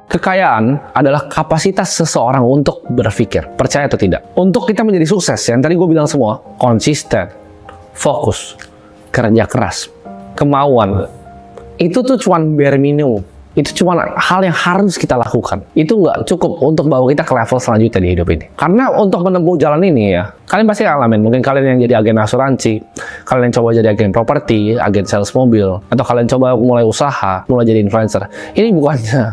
Kekayaan adalah kapasitas seseorang untuk berpikir, percaya atau tidak. Untuk kita menjadi sukses, yang tadi gue bilang semua, konsisten, fokus, kerja keras, kemauan, itu tuh cuman bare minimum. Itu cuma hal yang harus kita lakukan. Itu nggak cukup untuk bawa kita ke level selanjutnya di hidup ini. Karena untuk menempuh jalan ini ya, kalian pasti alamin. Mungkin kalian yang jadi agen asuransi, kalian yang coba jadi agen properti, agen sales mobil, atau kalian coba mulai usaha, mulai jadi influencer. Ini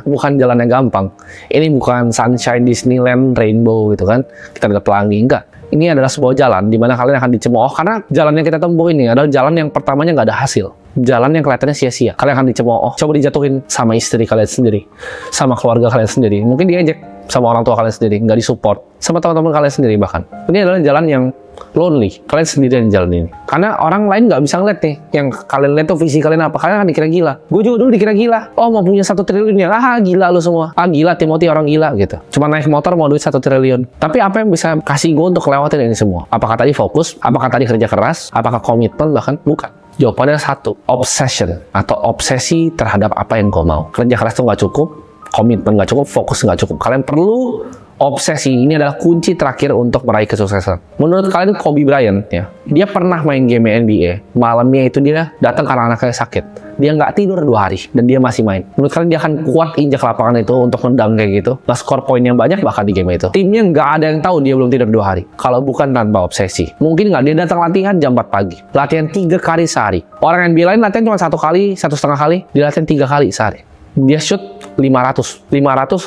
bukan jalan yang gampang. Ini bukan sunshine Disneyland, rainbow gitu kan. Kita dapat pelangi, enggak. Ini adalah sebuah jalan di mana kalian akan dicemooh, karena jalan yang kita tempuh ini adalah jalan yang pertamanya nggak ada hasil. Jalan yang kelihatannya sia-sia. Kalian akan dicemooh, coba dijatuhin sama istri kalian sendiri, sama keluarga kalian sendiri. Mungkin diejek sama orang tua kalian sendiri, nggak disupport, sama teman-teman kalian sendiri bahkan. Ini adalah jalan yang lonely. Kalian sendirian di jalan ini. Karena orang lain nggak bisa ngeliat nih, yang kalian lihat tuh visi kalian apa. Kalian akan dikira gila. Gue juga dulu dikira gila. Oh, mau punya 1 triliun ya? Ah, gila lu semua. Ah, gila Timothy, orang gila gitu. Cuma naik motor mau duit 1 triliun. Tapi apa yang bisa kasih gue untuk lewatin ini semua? Apakah tadi fokus? Apakah tadi kerja keras? Apakah komitmen? Bahkan bukan. Jawabannya satu, obsession atau obsesi terhadap apa yang kau mau. Kerja keras itu nggak cukup, komitmen nggak cukup, fokus nggak cukup. Kalian perlu obsesi. Ini adalah kunci terakhir untuk meraih kesuksesan. Menurut kalian Kobe Bryant ya, dia pernah main game NBA. Malamnya itu dia datang karena anaknya sakit. Dia nggak tidur 2 hari dan dia masih main. Menurut kalian dia akan kuat injak lapangan itu untuk nendang kayak gitu? Nge-score poin yang banyak bahkan di game itu. Timnya nggak ada yang tahu dia belum tidur 2 hari. Kalau bukan tanpa obsesi. Mungkin nggak dia datang latihan jam 4 pagi. Latihan 3 kali sehari. Orang NBA lain latihan cuma 1 kali, 1,5 kali. Dia latihan 3 kali sehari. Dia shoot 500, 500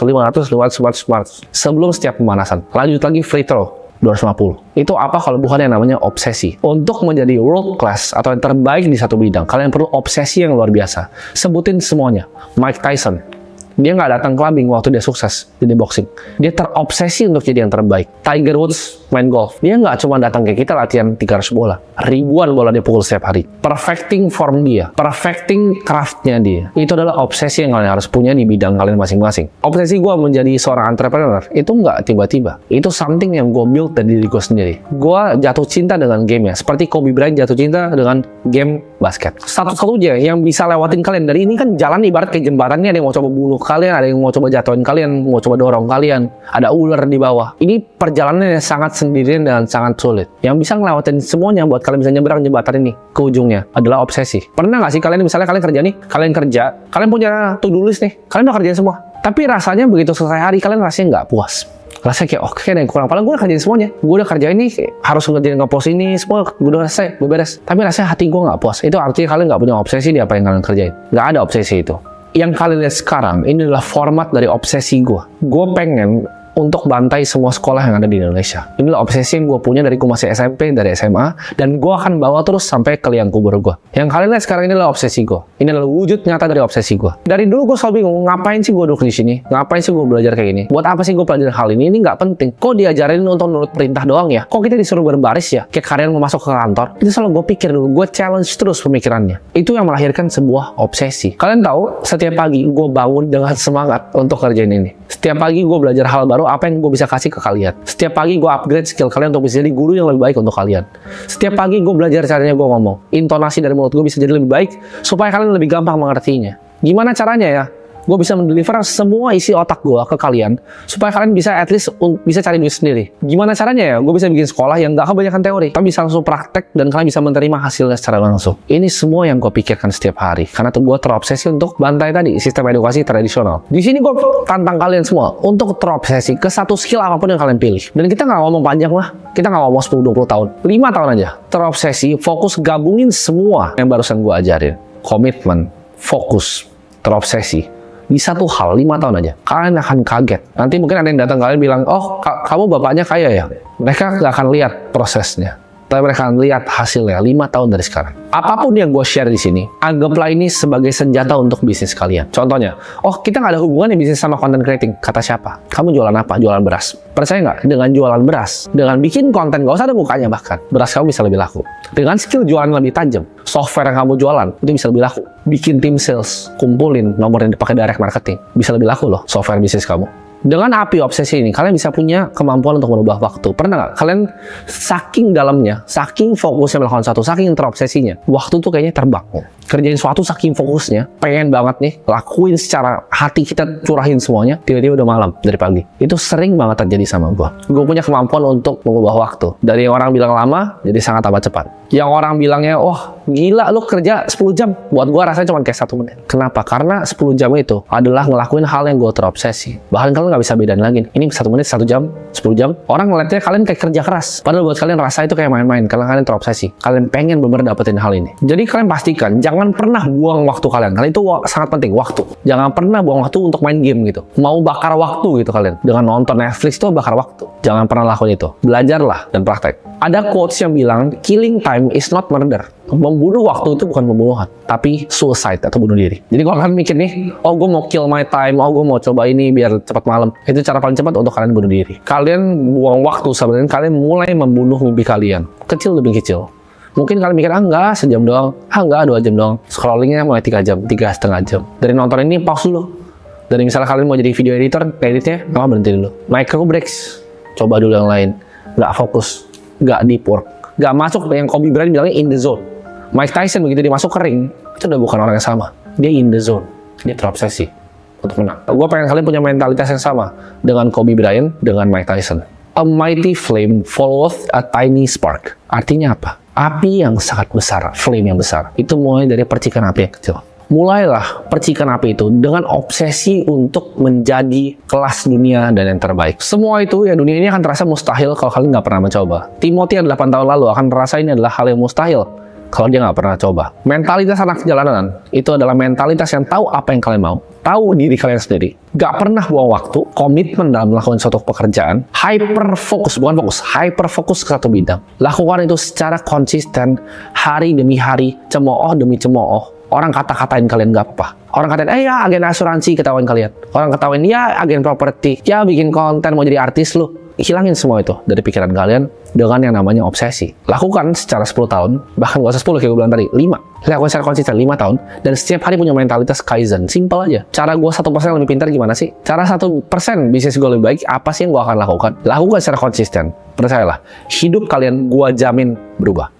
sebelum setiap pemanasan. Lanjut lagi free throw 250. Itu apa kalau bukan yang namanya obsesi? Untuk menjadi world class atau yang terbaik di satu bidang, kalian perlu obsesi yang luar biasa. Sebutin semuanya. Mike Tyson, dia nggak datang clubbing waktu dia sukses jadi boxing. Dia terobsesi untuk jadi yang terbaik. Tiger Woods main golf. Dia nggak cuma datang kayak kita latihan 300 bola. Ribuan bola dia pukul setiap hari. Perfecting form dia. Perfecting craftnya dia. Itu adalah obsesi yang kalian harus punya di bidang kalian masing-masing. Obsesi gue menjadi seorang entrepreneur, itu nggak tiba-tiba. Itu something yang gue build dari diri gue sendiri. Gue jatuh cinta dengan game ya. Seperti Kobe Bryant jatuh cinta dengan game basket. Satu-satunya yang bisa lewatin kalian. Dari ini kan jalan ibarat kayak jembatan. Ini ada yang mau coba bunuh kalian, ada yang mau coba jatuhin kalian, mau coba dorong kalian. Ada ular di bawah. Ini perjalanan yang sangat sendirian dan sangat sulit. Yang bisa ngelewatin semuanya buat kalian bisa nyebrang jembatan ini ke ujungnya adalah obsesi. Pernah nggak sih kalian misalnya kalian kerja nih, kalian punya to-do list nih, kalian udah kerjain semua. Tapi rasanya begitu selesai hari kalian rasanya nggak puas. Rasanya kayak oke ada yang kurang. Padahal gue udah kerjain semuanya. Gue udah kerjain ini, harus ngerjain nge-post ini, semua gue udah selesai, beres. Tapi rasanya hati gue nggak puas. Itu artinya kalian nggak punya obsesi di apa yang kalian kerjain. Nggak ada obsesi itu. Yang kalian lihat sekarang, ini adalah format dari obsesi gue. Gue pengen untuk bantai semua sekolah yang ada di Indonesia. Inilah obsesi yang gue punya dari gue masih SMP, dari SMA, dan gue akan bawa terus sampai ke liang kubur gue. Yang kalian lihat sekarang ini adalah obsesi gue. Ini adalah wujud nyata dari obsesi gue. Dari dulu gue selalu bingung, ngapain sih gue duduk di sini? Ngapain sih gue belajar kayak gini? Buat apa sih gue belajar hal ini? Ini nggak penting. Kok diajarin untuk nurut perintah doang ya? Kok kita disuruh berbaris ya? Kayak kalian mau masuk ke kantor? Itu selalu gue pikir dulu, gue challenge terus pemikirannya. Itu yang melahirkan sebuah obsesi. Kalian tahu, setiap pagi gue bangun dengan semangat untuk kerjain ini. Setiap pagi gue belajar hal baru, apa yang gue bisa kasih ke kalian. Setiap pagi gue upgrade skill kalian untuk bisa jadi guru yang lebih baik untuk kalian. Setiap pagi gue belajar caranya gue ngomong. Intonasi dari mulut gue bisa jadi lebih baik, supaya kalian lebih gampang mengertinya. Gimana caranya ya? Gue bisa mendeliver semua isi otak gue ke kalian, supaya kalian bisa at least bisa cari duit sendiri. Gimana caranya ya? Gue bisa bikin sekolah yang gak kebanyakan teori, tapi bisa langsung praktek dan kalian bisa menerima hasilnya secara langsung. Ini semua yang gue pikirkan setiap hari, karena tuh gue terobsesi untuk bantai tadi sistem edukasi tradisional. Di sini gue tantang kalian semua untuk terobsesi ke satu skill apapun yang kalian pilih. Dan kita nggak ngomong panjang lah, kita nggak ngomong 10-20 tahun, 5 tahun aja. Terobsesi, fokus, gabungin semua yang barusan gue ajarin. Komitmen, fokus, terobsesi. Di satu hal 5 tahun aja, kalian akan kaget. Nanti mungkin ada yang datang kalian bilang, oh kamu bapaknya kaya ya? Mereka nggak akan lihat prosesnya, tapi mereka akan lihat hasilnya 5 tahun dari sekarang. Apapun yang gue share di sini, anggaplah ini sebagai senjata untuk bisnis kalian. Contohnya, oh kita nggak ada hubungan ya bisnis sama content creating. Kata siapa? Kamu jualan apa? Jualan beras. Percaya nggak? Dengan jualan beras, dengan bikin konten, nggak usah ada mukanya bahkan, beras kamu bisa lebih laku. Dengan skill jualan lebih tajam, software yang kamu jualan itu bisa lebih laku. Bikin tim sales, kumpulin nomor yang dipakai direct marketing, bisa lebih laku loh software bisnis kamu. Dengan api obsesi ini, kalian bisa punya kemampuan untuk merubah waktu. Pernah nggak? Kalian saking dalamnya, saking fokusnya melakukan satu, saking terobsesinya, waktu tuh kayaknya terbang. kerjain sesuatu saking fokusnya, pengen banget nih, lakuin secara hati kita, curahin semuanya, tiba-tiba udah malam dari pagi. Itu sering banget terjadi sama gue. Gue punya kemampuan untuk mengubah waktu. Dari yang orang bilang lama, jadi sangat amat cepat. Yang orang bilangnya, wah gila lu kerja 10 jam. Buat gue rasanya cuma kayak 1 menit. Kenapa? Karena 10 jam itu adalah ngelakuin hal yang gue terobsesi. Bahkan kalian nggak bisa bedain lagi. Ini 1 menit, 1 jam, 10 jam. Orang ngeliatnya kalian kayak kerja keras. Padahal buat kalian rasa itu kayak main-main. Karena kalian terobsesi. Kalian pengen bener-bener dapetin hal ini. Jadi kalian pastikan, jangan pernah buang waktu kalian. Karena itu sangat penting, waktu. Jangan pernah buang waktu untuk main game gitu. Mau bakar waktu gitu kalian. Dengan nonton Netflix itu bakar waktu. Jangan pernah lakuin itu. Belajarlah dan praktek. Ada quotes yang bilang, killing time is not murder. Membunuh waktu itu bukan pembunuhan, tapi suicide atau bunuh diri. Jadi kalau kalian mikir nih, oh gue mau kill my time, oh gue mau coba ini biar cepat malam. Itu cara paling cepat untuk kalian bunuh diri. Kalian buang waktu sebenarnya, kalian mulai membunuh mimpi kalian. Kecil demi kecil. Mungkin kalian mikir, enggak, sejam doang. Enggak, 2 jam doang. Scrollingnya mulai 3 jam, 3,5 jam. Dari nonton ini, pause dulu. Dari misalnya kalian mau jadi video editor, editnya, berhenti dulu. Micro breaks. Coba dulu yang lain. Nggak fokus. Nggak deep work. Nggak masuk yang Kobe Bryant bilangnya in the zone. Mike Tyson begitu dia masuk ke ring, itu udah bukan orang yang sama. Dia in the zone. Dia terobsesi untuk menang. Gue pengen kalian punya mentalitas yang sama dengan Kobe Bryant, dengan Mike Tyson. A mighty flame follows a tiny spark. Artinya apa? Api yang sangat besar, flame yang besar. Itu mulai dari percikan api yang kecil. Mulailah percikan api itu dengan obsesi untuk menjadi kelas dunia dan yang terbaik. Semua itu, ya dunia ini akan terasa mustahil kalau kalian nggak pernah mencoba. Timothy yang 8 tahun lalu akan merasa ini adalah hal yang mustahil kalau dia nggak pernah coba. Mentalitas anak jalanan itu adalah mentalitas yang tahu apa yang kalian mau, tahu diri kalian sendiri, nggak pernah buang waktu, komitmen dalam melakukan suatu pekerjaan, hyper fokus ke satu bidang. Lakukan itu secara konsisten, hari demi hari, cemooh demi cemooh. Orang kata-katain kalian gak apa. Orang katain, ya agen asuransi ketawain kalian. Orang ketawain, ya agen properti. Ya bikin konten mau jadi artis lu. Hilangin semua itu dari pikiran kalian dengan yang namanya obsesi. Lakukan secara 10 tahun, bahkan gak usah 10 kayak gue bilang tadi, 5. Lakukan secara konsisten 5 tahun, dan setiap hari punya mentalitas Kaizen. Simple aja. Cara gue 1% lebih pintar gimana sih? Cara 1% bisnis gue lebih baik, apa sih yang gue akan lakukan? Lakukan secara konsisten. Percayalah, hidup kalian gue jamin berubah.